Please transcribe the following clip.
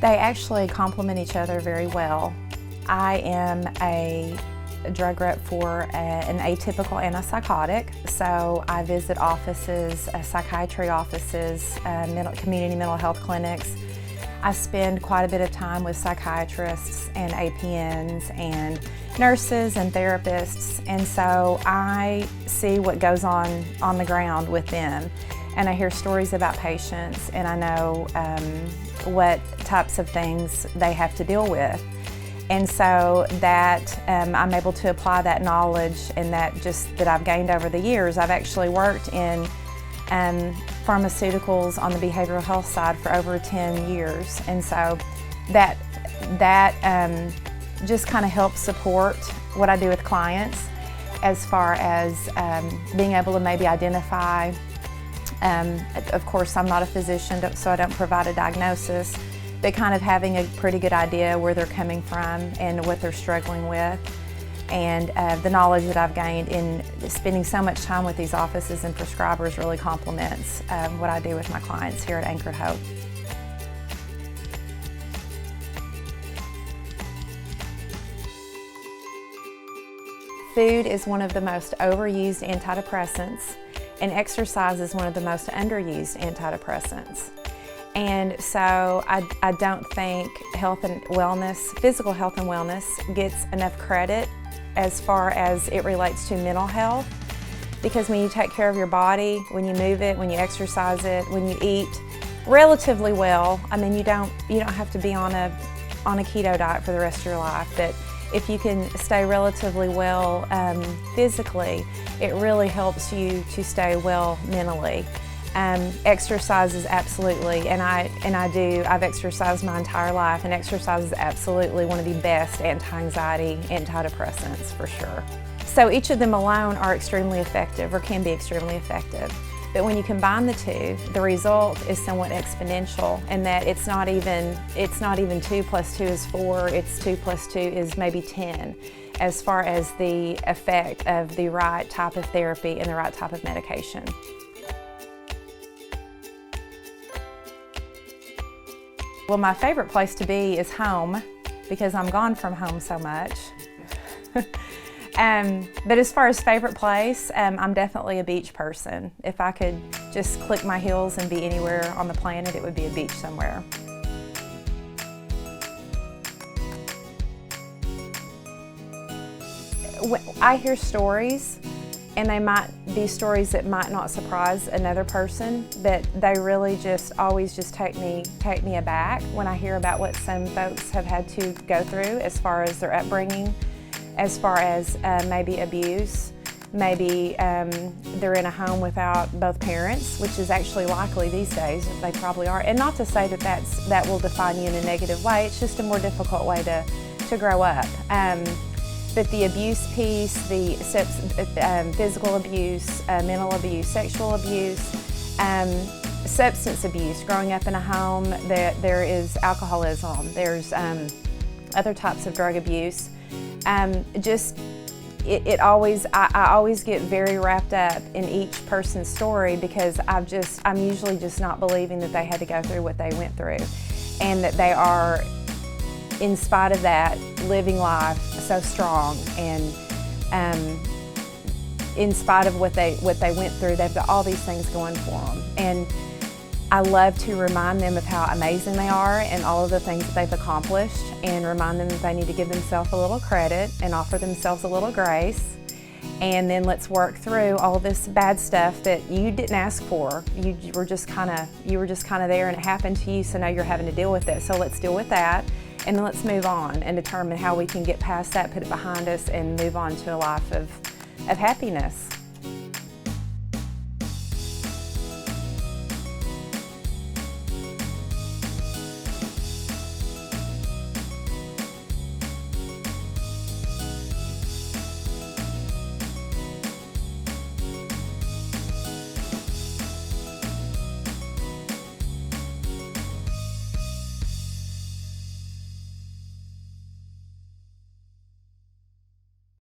They actually complement each other very well. I am a drug rep for an atypical antipsychotic, so I visit offices, psychiatry offices, community mental health clinics. I spend quite a bit of time with psychiatrists and APNs and nurses and therapists, and so I see what goes on the ground with them. And I hear stories about patients, and I know what types of things they have to deal with. And so that I'm able to apply that knowledge and that I've gained over the years. I've actually worked in pharmaceuticals on the behavioral health side for over 10 years. And so that just kind of helps support what I do with clients as far as being able to maybe identify. Of course, I'm not a physician, so I don't provide a diagnosis, but kind of having a pretty good idea where they're coming from and what they're struggling with. And the knowledge that I've gained in spending so much time with these offices and prescribers really complements what I do with my clients here at Anchored Hope. Food is one of the most overused antidepressants, and exercise is one of the most underused antidepressants. And so I don't think health and wellness, physical health and wellness, gets enough credit as far as it relates to mental health. Because when you take care of your body, when you move it, when you exercise it, when you eat relatively well, I mean, you don't have to be on a keto diet for the rest of your life, but if you can stay relatively well physically, it really helps you to stay well mentally. Exercise is absolutely, I've exercised my entire life, and exercise is absolutely one of the best anti-anxiety antidepressants for sure. So each of them alone are extremely effective, or can be extremely effective. But when you combine the two, the result is somewhat exponential, in that it's not even 2 plus 2 is 4, it's 2 plus 2 is maybe 10, as far as the effect of the right type of therapy and the right type of medication. Well, my favorite place to be is home, because I'm gone from home so much. But as far as favorite place, I'm definitely a beach person. If I could just click my heels and be anywhere on the planet, it would be a beach somewhere. I hear stories, and they might be stories that might not surprise another person, but they really always take me aback when I hear about what some folks have had to go through as far as their upbringing, as far as maybe abuse, maybe they're in a home without both parents, which is actually likely these days. They probably are. And not to say that will define you in a negative way, it's just a more difficult way to grow up. But the abuse piece, the physical abuse, mental abuse, sexual abuse, substance abuse, growing up in a home, there is alcoholism, there's other types of drug abuse. I always get very wrapped up in each person's story, because I'm usually just not believing that they had to go through what they went through, and that they are, in spite of that, living life so strong, and in spite of what they went through, they've got all these things going for them. And I love to remind them of how amazing they are and all of the things that they've accomplished, and remind them that they need to give themselves a little credit and offer themselves a little grace. And then let's work through all this bad stuff that you didn't ask for. You were just kind of there, and it happened to you, so now you're having to deal with it. So let's deal with that, and then let's move on and determine how we can get past that, put it behind us, and move on to a life of happiness.